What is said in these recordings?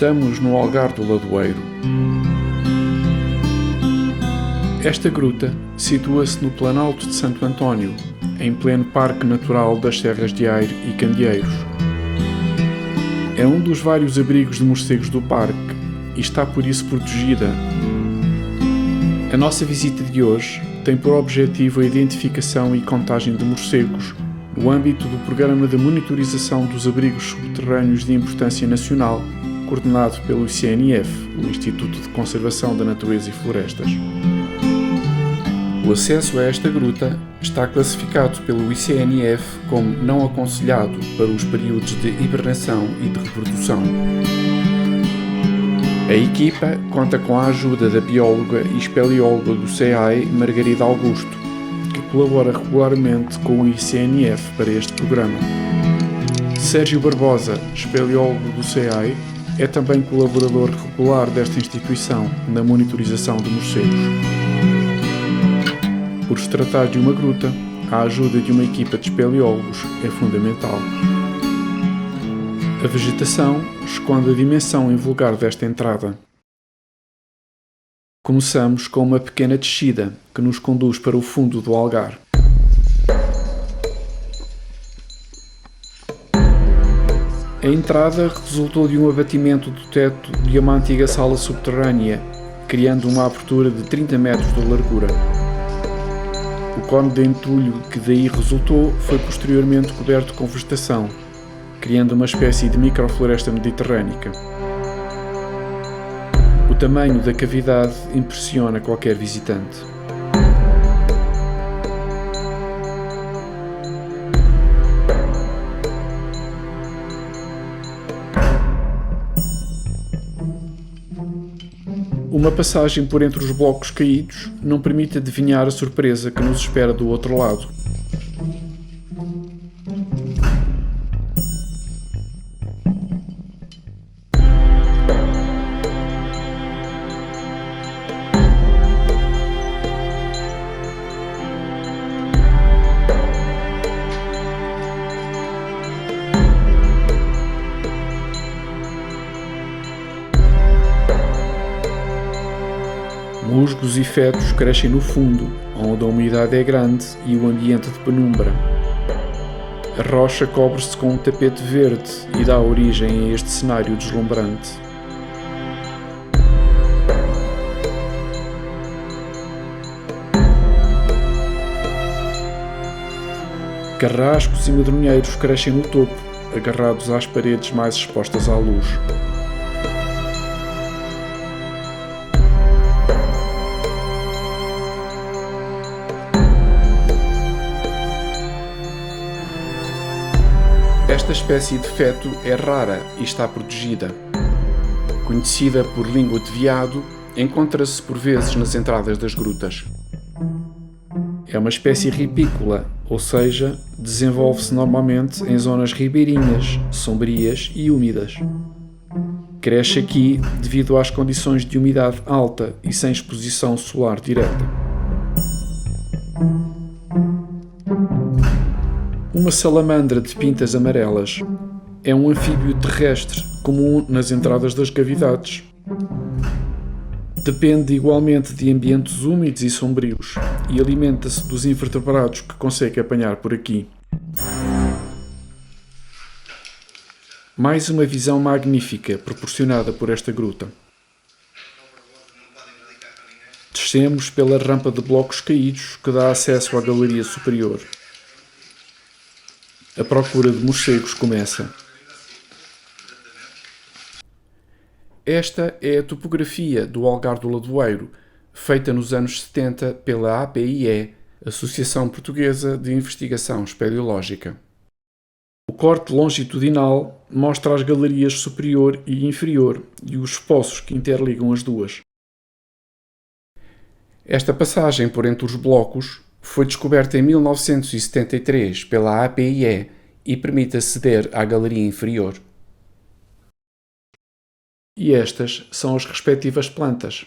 Estamos no Algar do Ladoeiro. Esta gruta situa-se no Planalto de Santo António, em pleno Parque Natural das Serras de Aire e Candeeiros. É um dos vários abrigos de morcegos do parque e está por isso protegida. A nossa visita de hoje tem por objetivo a identificação e contagem de morcegos no âmbito do Programa de Monitorização dos Abrigos Subterrâneos de Importância Nacional, coordenado pelo ICNF, o Instituto de Conservação da Natureza e Florestas. O acesso a esta gruta está classificado pelo ICNF como não aconselhado para os períodos de hibernação e de reprodução. A equipa conta com a ajuda da bióloga e espeleóloga do CEAI, Margarida Augusto, que colabora regularmente com o ICNF para este programa. Sérgio Barbosa, espeleólogo do CEAI, é também colaborador regular desta instituição na monitorização de morcegos. Por se tratar de uma gruta, a ajuda de uma equipa de espeleólogos é fundamental. A vegetação esconde a dimensão invulgar desta entrada. Começamos com uma pequena descida que nos conduz para o fundo do Algar. A entrada resultou de um abatimento do teto de uma antiga sala subterrânea, criando uma abertura de 30 metros de largura. O cone de entulho que daí resultou foi posteriormente coberto com vegetação, criando uma espécie de microfloresta mediterrânica. O tamanho da cavidade impressiona qualquer visitante. Uma passagem por entre os blocos caídos não permite adivinhar a surpresa que nos espera do outro lado. Musgos e fetos crescem no fundo, onde a umidade é grande e o ambiente de penumbra. A rocha cobre-se com um tapete verde e dá origem a este cenário deslumbrante. Carrascos e medronheiros crescem no topo, agarrados às paredes mais expostas à luz. Esta espécie de feto é rara e está protegida. Conhecida por língua de veado, encontra-se por vezes nas entradas das grutas. É uma espécie ripícola, ou seja, desenvolve-se normalmente em zonas ribeirinhas, sombrias e úmidas. Cresce aqui devido às condições de umidade alta e sem exposição solar direta. Uma salamandra de pintas amarelas é um anfíbio terrestre comum nas entradas das cavidades. Depende igualmente de ambientes úmidos e sombrios e alimenta-se dos invertebrados que consegue apanhar por aqui. Mais uma visão magnífica proporcionada por esta gruta. Descemos pela rampa de blocos caídos que dá acesso à galeria superior. A procura de morcegos começa. Esta é a topografia do Algar do Ladoeiro, feita nos anos 70 pela APIE, Associação Portuguesa de Investigação Espeleológica. O corte longitudinal mostra as galerias superior e inferior e os poços que interligam as duas. Esta passagem por entre os blocos foi descoberta em 1973 pela APIE e permite aceder à galeria inferior. E estas são as respectivas plantas.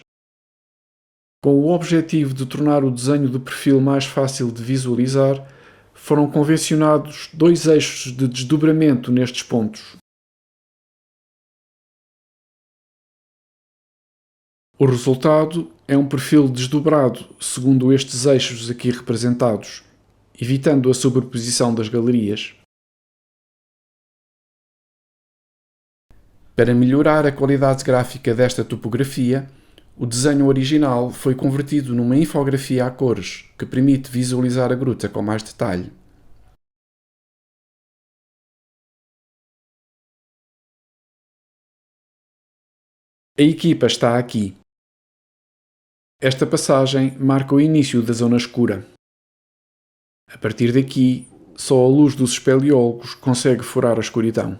Com o objetivo de tornar o desenho de perfil mais fácil de visualizar, foram convencionados 2 eixos de desdobramento nestes pontos. O resultado é um perfil desdobrado segundo estes eixos aqui representados, evitando a sobreposição das galerias. Para melhorar a qualidade gráfica desta topografia, o desenho original foi convertido numa infografia a cores, que permite visualizar a gruta com mais detalhe. A equipa está aqui. Esta passagem marca o início da zona escura. A partir daqui, só a luz dos espeleólogos consegue furar a escuridão.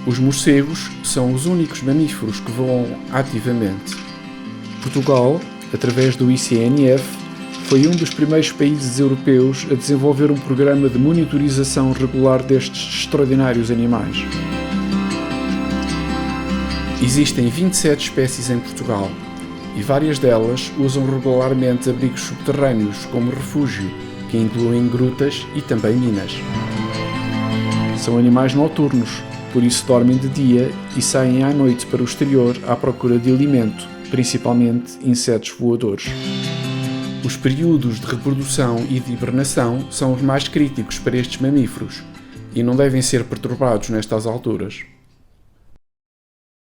Os morcegos são os únicos mamíferos que voam ativamente. Portugal, através do ICNF, foi um dos primeiros países europeus a desenvolver um programa de monitorização regular destes extraordinários animais. Existem 27 espécies em Portugal e várias delas usam regularmente abrigos subterrâneos como refúgio, que incluem grutas e também minas. São animais noturnos, por isso dormem de dia e saem à noite para o exterior à procura de alimento, principalmente insetos voadores. Os períodos de reprodução e de hibernação são os mais críticos para estes mamíferos e não devem ser perturbados nestas alturas.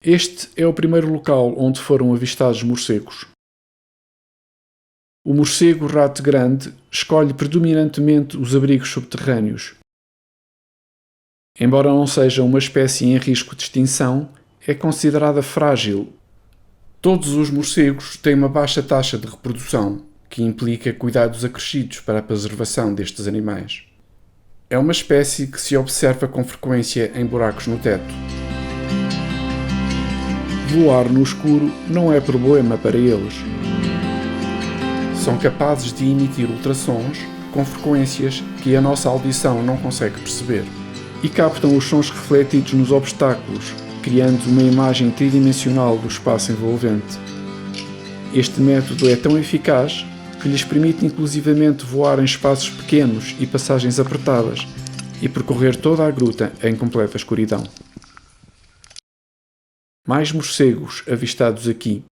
Este é o primeiro local onde foram avistados morcegos. O morcego-rato grande escolhe predominantemente os abrigos subterrâneos. Embora não seja uma espécie em risco de extinção, é considerada frágil. Todos os morcegos têm uma baixa taxa de reprodução, que implica cuidados acrescidos para a preservação destes animais. É uma espécie que se observa com frequência em buracos no teto. Voar no escuro não é problema para eles. São capazes de emitir ultrassons com frequências que a nossa audição não consegue perceber e captam os sons refletidos nos obstáculos, criando uma imagem tridimensional do espaço envolvente. Este método é tão eficaz que lhes permite inclusivamente voar em espaços pequenos e passagens apertadas e percorrer toda a gruta em completa escuridão. Mais morcegos avistados aqui.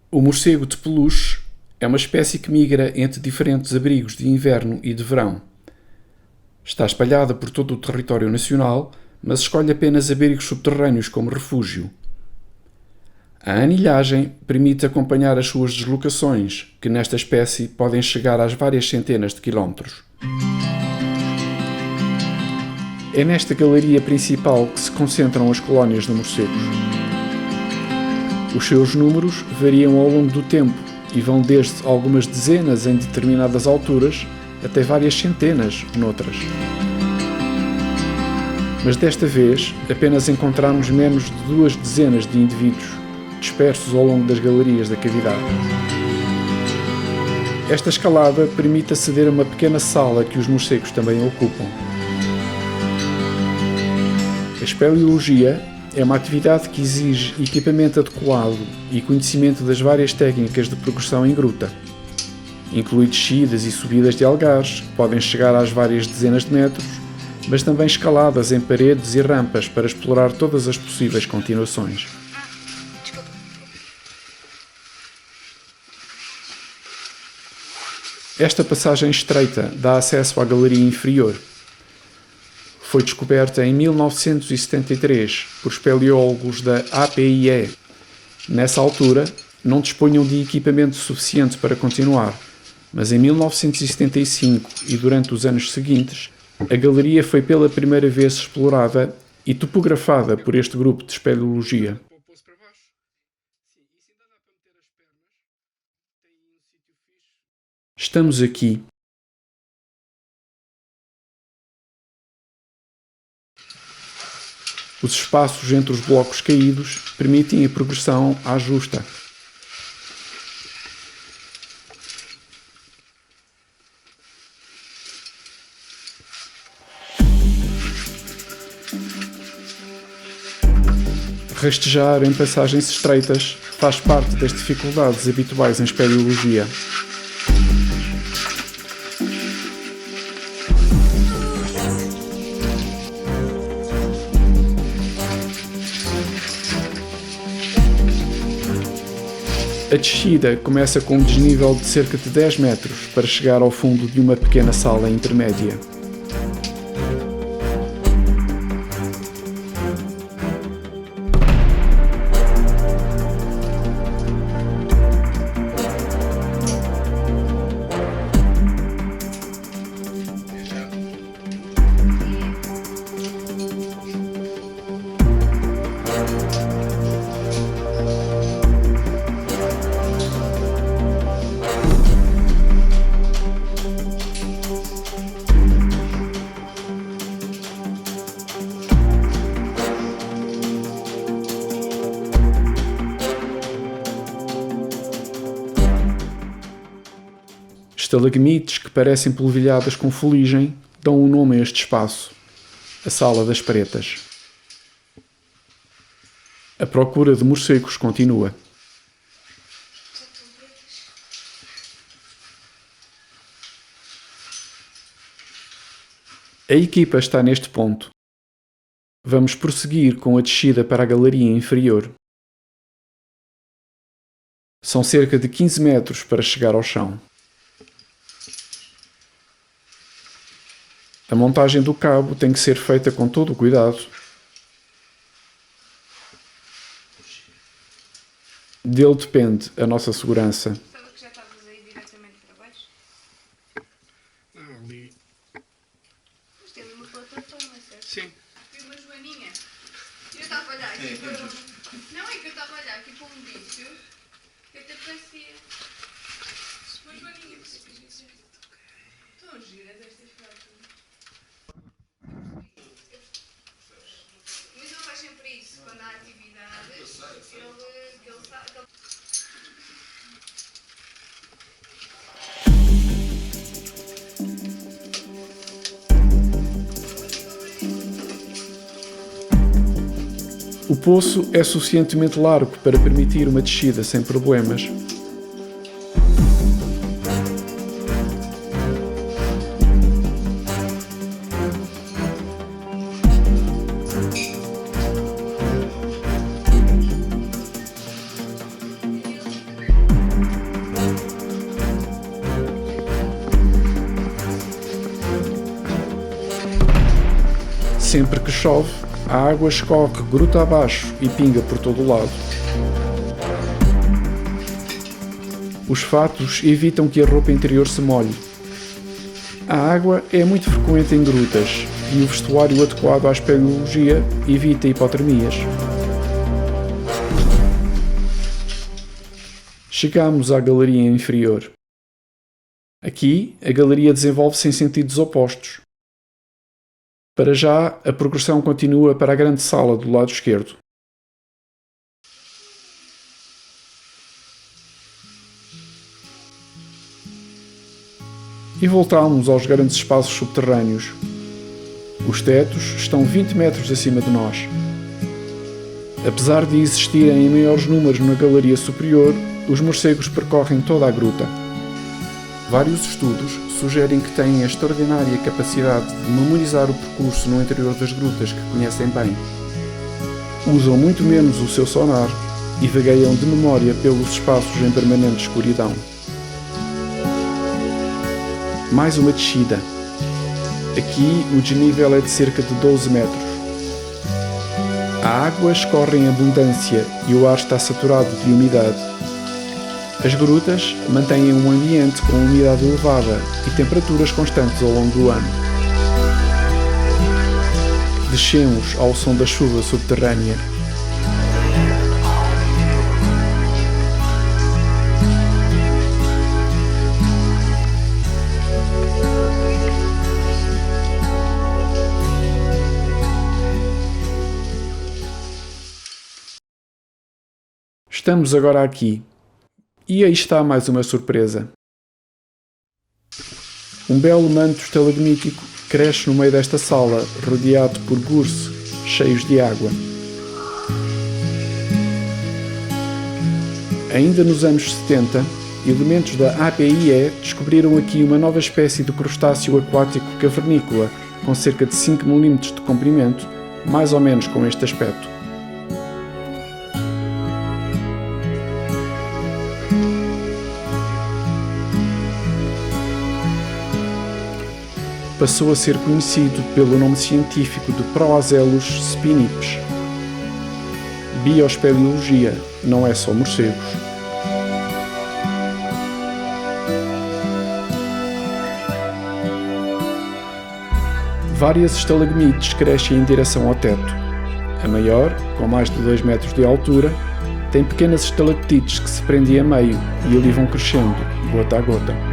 O morcego de peluche é uma espécie que migra entre diferentes abrigos de inverno e de verão. Está espalhada por todo o território nacional, mas escolhe apenas abrigos subterrâneos como refúgio. A anilhagem permite acompanhar as suas deslocações, que nesta espécie podem chegar às várias centenas de quilómetros. É nesta galeria principal que se concentram as colónias de morcegos. Os seus números variam ao longo do tempo e vão desde algumas dezenas em determinadas alturas até várias centenas noutras. Mas desta vez apenas encontramos menos de 2 dezenas de indivíduos, dispersos ao longo das galerias da cavidade. Esta escalada permite aceder a uma pequena sala que os morcegos também ocupam. A espeleologia é uma atividade que exige equipamento adequado e conhecimento das várias técnicas de progressão em gruta. Inclui descidas e subidas de algares, que podem chegar às várias dezenas de metros, mas também escaladas em paredes e rampas para explorar todas as possíveis continuações. Esta passagem estreita dá acesso à galeria inferior. Foi descoberta em 1973 por espeleólogos da APIE. Nessa altura, não dispunham de equipamento suficiente para continuar, mas em 1975 e durante os anos seguintes, a galeria foi pela primeira vez explorada e topografada por este grupo de espeleologia. Estamos aqui. Os espaços entre os blocos caídos permitem a progressão à justa. Rastejar em passagens estreitas faz parte das dificuldades habituais em espeleologia. A descida começa com um desnível de cerca de 10 metros para chegar ao fundo de uma pequena sala intermédia. Estalagmites que parecem polvilhadas com fuligem dão um nome a este espaço, a Sala das Pretas. A procura de morcegos continua. A equipa está neste ponto. Vamos prosseguir com a descida para a galeria inferior. São cerca de 15 metros para chegar ao chão. A montagem do cabo tem que ser feita com todo o cuidado. Dele depende a nossa segurança. Sabe que já estavas aí diretamente para baixo? Não, ali. Mas tem ali uma plataforma, certo? Sim. E uma joaninha. Eu estava a olhar aqui para um... Não, é que eu estava a olhar aqui para um bicho que até parecia... Uma joaninha. Tão giras estas fotos. Mas ele faz sempre isso, quando há atividades, ele sabe... O poço é suficientemente largo para permitir uma descida sem problemas. Sempre que chove, a água escorre gruta abaixo e pinga por todo o lado. Os fatos evitam que a roupa interior se molhe. A água é muito frequente em grutas e o vestuário adequado à espeleologia evita hipotermias. Chegamos à galeria inferior. Aqui, a galeria desenvolve-se em sentidos opostos. Para já, a progressão continua para a grande sala do lado esquerdo. E voltamos aos grandes espaços subterrâneos. Os tetos estão 20 metros acima de nós. Apesar de existirem em maiores números na galeria superior, os morcegos percorrem toda a gruta. Vários estudos sugerem que têm a extraordinária capacidade de memorizar o percurso no interior das grutas que conhecem bem. Usam muito menos o seu sonar e vagueiam de memória pelos espaços em permanente escuridão. Mais uma descida. Aqui o desnível é de cerca de 12 metros. A água escorre em abundância e o ar está saturado de umidade. As grutas mantêm um ambiente com umidade elevada e temperaturas constantes ao longo do ano. Descemos ao som da chuva subterrânea. Estamos agora aqui. E aí está mais uma surpresa. Um belo manto estalagmítico cresce no meio desta sala, rodeado por gurse cheios de água. Ainda nos anos 70, elementos da APIE descobriram aqui uma nova espécie de crustáceo aquático cavernícola com cerca de 5 mm de comprimento, mais ou menos com este aspecto. passou a ser conhecido pelo nome científico de Proazelus spinips. Biospeleologia não é só morcegos. Várias estalagmites crescem em direção ao teto. A maior, com mais de 2 metros de altura, tem pequenas estalactites que se prendem a meio e ali vão crescendo, gota a gota.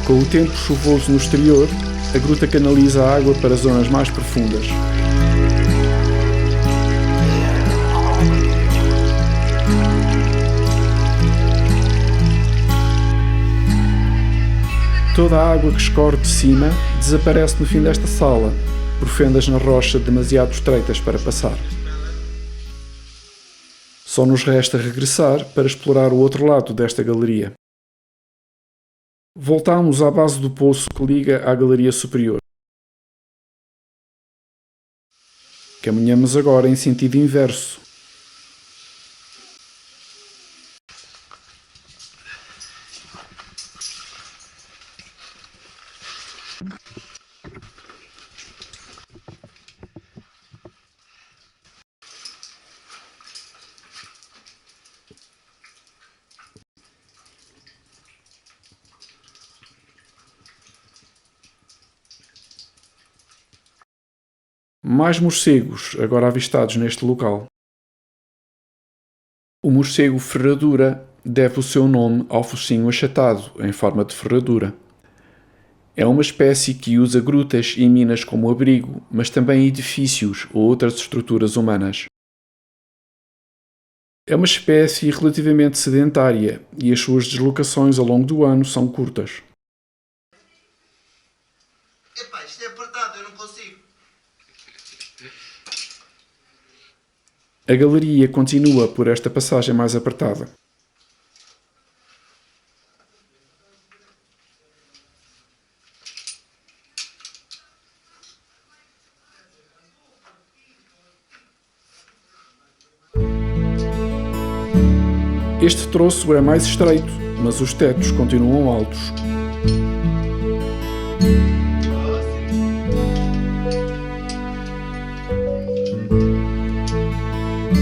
Com o tempo chuvoso no exterior, a gruta canaliza a água para zonas mais profundas. Toda a água que escorre de cima desaparece no fim desta sala, por fendas na rocha demasiado estreitas para passar. Só nos resta regressar para explorar o outro lado desta galeria. Voltamos à base do poço que liga à galeria superior. Caminhamos agora em sentido inverso. Mais morcegos agora avistados neste local. O morcego ferradura deve o seu nome ao focinho achatado, em forma de ferradura. É uma espécie que usa grutas e minas como abrigo, mas também edifícios ou outras estruturas humanas. É uma espécie relativamente sedentária e as suas deslocações ao longo do ano são curtas. Epá, isto é apertado, eu não consigo. A galeria continua por esta passagem mais apertada. Este troço é mais estreito, mas os tetos continuam altos.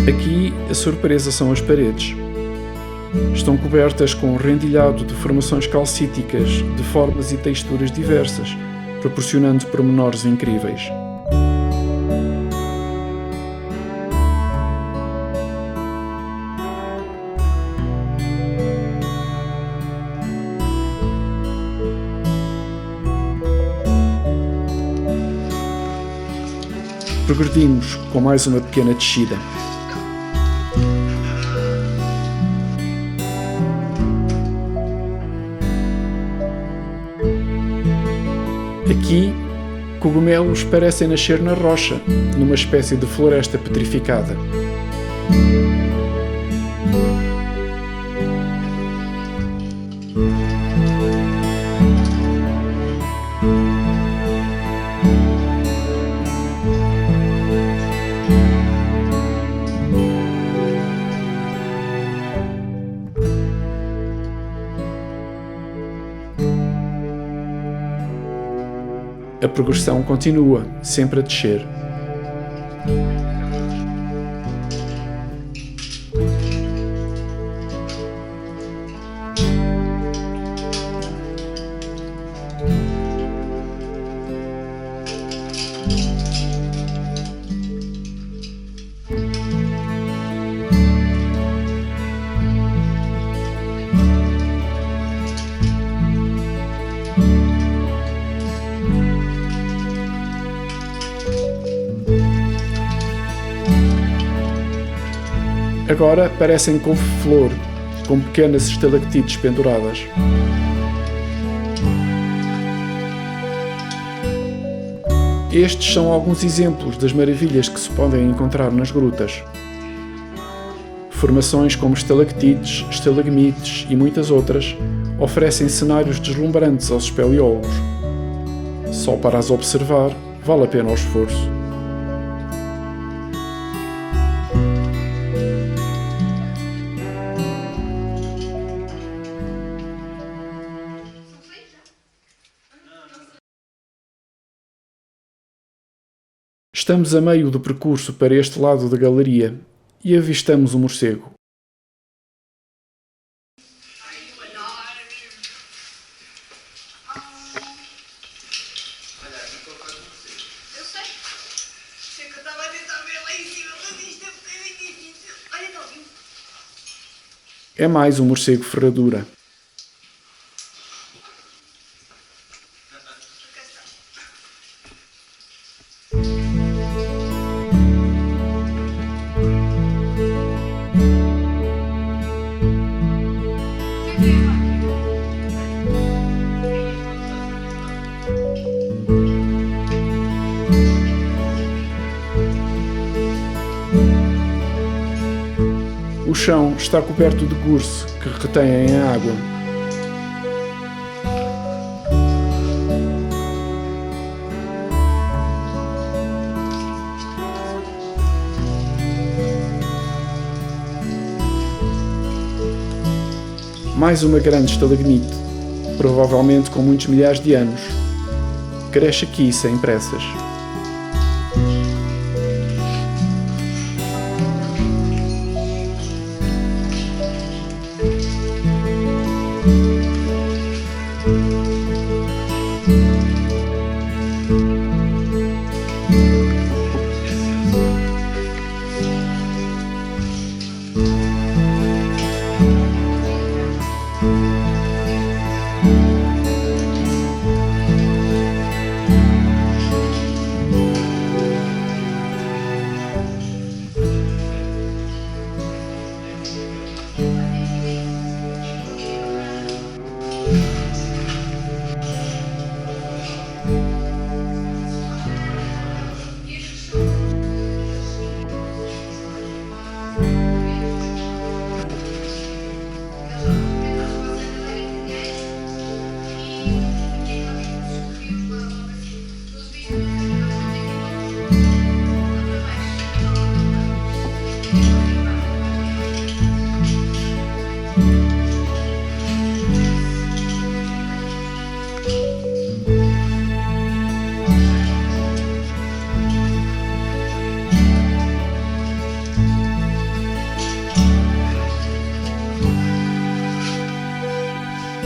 Aqui a surpresa são as paredes. Estão cobertas com um rendilhado de formações calcíticas de formas e texturas diversas, proporcionando pormenores incríveis. Progredimos com mais uma pequena descida. Aqui, cogumelos parecem nascer na rocha, numa espécie de floresta petrificada. A progressão continua, sempre a descer. Agora parecem couve-flor, com pequenas estalactites penduradas. Estes são alguns exemplos das maravilhas que se podem encontrar nas grutas. Formações como estalactites, estalagmites e muitas outras oferecem cenários deslumbrantes aos espeleólogos. Só para as observar vale a pena o esforço. Estamos a meio do percurso para este lado da galeria e avistamos um morcego. Olha, aqui estou a fazer você. Eu sei. Sei que eu estava a tentar ver lá em cima, mas isto é um bocadinho difícil. Olha, está ouvindo? É mais um morcego ferradura. Cá está. O chão está coberto de gurse que retém a água. Mais uma grande estalagmite, provavelmente com muitos milhares de anos. Cresce aqui sem pressas.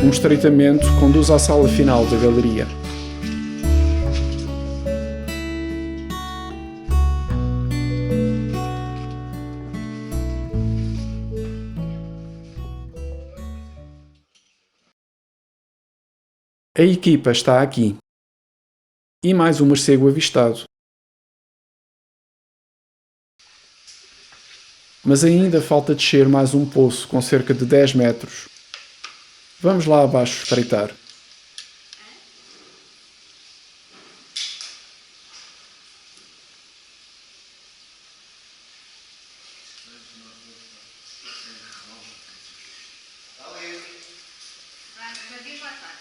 Um estreitamento conduz à sala final da galeria. A equipa está aqui. E mais um morcego avistado. Mas ainda falta descer mais um poço com cerca de 10 metros. Vamos lá abaixo espreitar. Mas diz lá estar.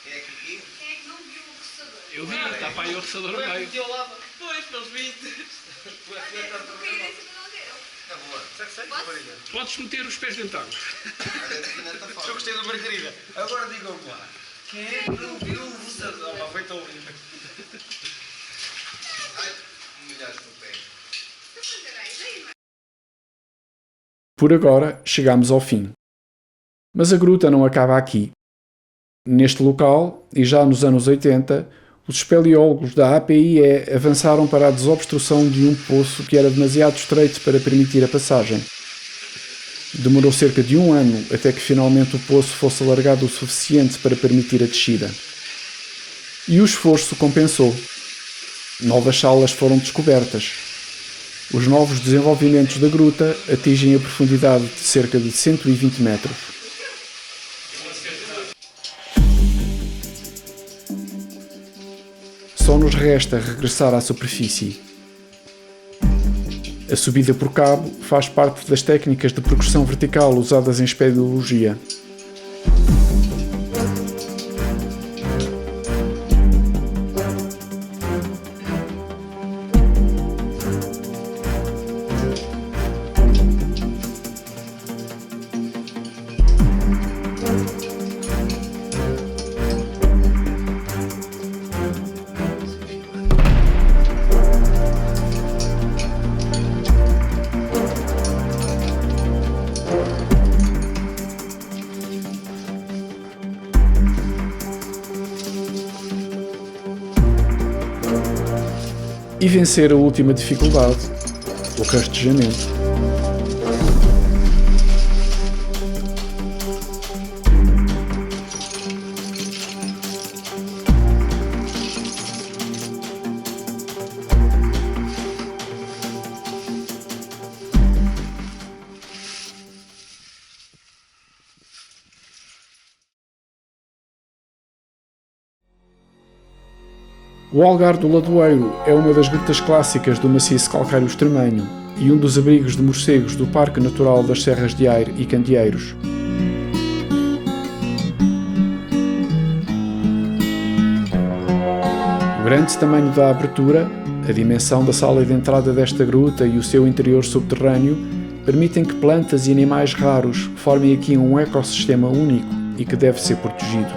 Quem é que viu? Quem é que não viu o roçador? Eu vi, está para aí o roçador no meio. Pois, pelos vistos. Olha, eu caí em cima dele. Na boa. Posso? Podes meter os pés dentro de água. Olha, aqui não está Eu fora. gostei da Margarida. Agora digam-me lá. Quem é que não viu o roçador? Oh, foi tão lindo. Ai, molhaste o pé. Por agora, chegamos ao fim. Mas a gruta não acaba aqui. Neste local, e já nos anos 80, os espeleólogos da APIE avançaram para a desobstrução de um poço que era demasiado estreito para permitir a passagem. Demorou cerca de 1 ano até que finalmente o poço fosse alargado o suficiente para permitir a descida. E o esforço compensou. Novas salas foram descobertas. Os novos desenvolvimentos da gruta atingem a profundidade de cerca de 120 metros. Só nos resta regressar à superfície. A subida por cabo faz parte das técnicas de progressão vertical usadas em espeleologia. E vencer a última dificuldade, o rastejamento. O Algar do Ladoeiro é uma das grutas clássicas do maciço calcário extremanho e um dos abrigos de morcegos do Parque Natural das Serras de Aire e Candeeiros. O grande tamanho da abertura, a dimensão da sala de entrada desta gruta e o seu interior subterrâneo permitem que plantas e animais raros formem aqui um ecossistema único e que deve ser protegido.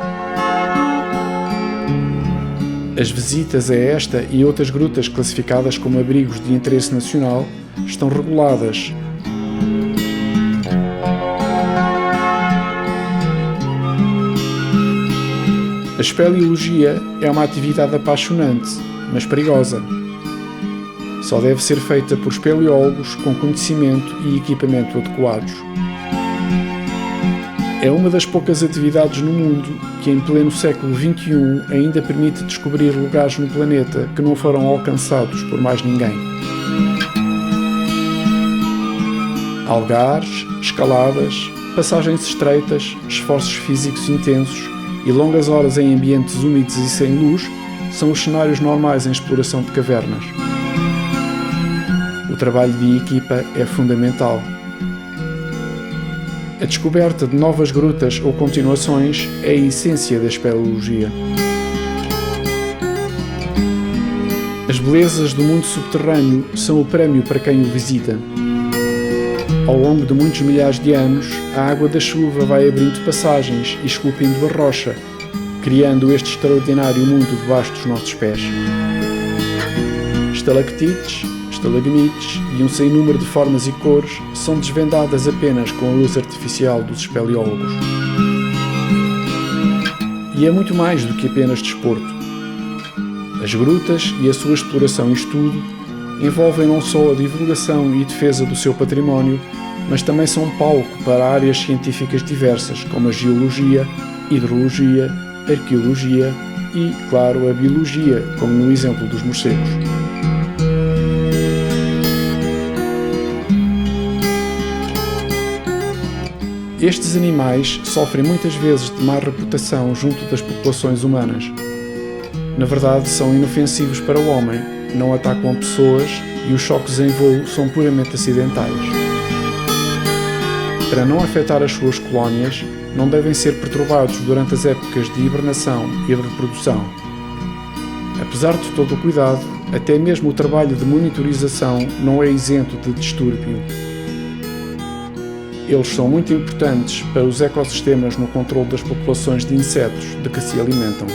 As visitas a esta e outras grutas classificadas como abrigos de interesse nacional estão reguladas. A espeleologia é uma atividade apaixonante, mas perigosa. Só deve ser feita por espeleólogos com conhecimento e equipamento adequados. É uma das poucas atividades no mundo que, em pleno século XXI, ainda permite descobrir lugares no planeta que não foram alcançados por mais ninguém. Algares, escaladas, passagens estreitas, esforços físicos intensos e longas horas em ambientes úmidos e sem luz são os cenários normais em exploração de cavernas. O trabalho de equipa é fundamental. A descoberta de novas grutas ou continuações é a essência da espeleologia. As belezas do mundo subterrâneo são o prémio para quem o visita. Ao longo de muitos milhares de anos, a água da chuva vai abrindo passagens e esculpindo a rocha, criando este extraordinário mundo debaixo dos nossos pés. Estalactites, estalagmites e um sem número de formas e cores são desvendadas apenas com a luz artificial dos espeleólogos. E é muito mais do que apenas desporto. As grutas e a sua exploração e estudo envolvem não só a divulgação e defesa do seu património, mas também são palco para áreas científicas diversas como a geologia, hidrologia, arqueologia e, claro, a biologia, como no exemplo dos morcegos. Estes animais sofrem muitas vezes de má reputação junto das populações humanas. Na verdade, são inofensivos para o homem, não atacam pessoas e os choques em voo são puramente acidentais. Para não afetar as suas colónias, não devem ser perturbados durante as épocas de hibernação e de reprodução. Apesar de todo o cuidado, até mesmo o trabalho de monitorização não é isento de distúrbio. Eles são muito importantes para os ecossistemas no controle das populações de insetos de que se alimentam.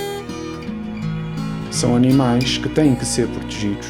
São animais que têm que ser protegidos.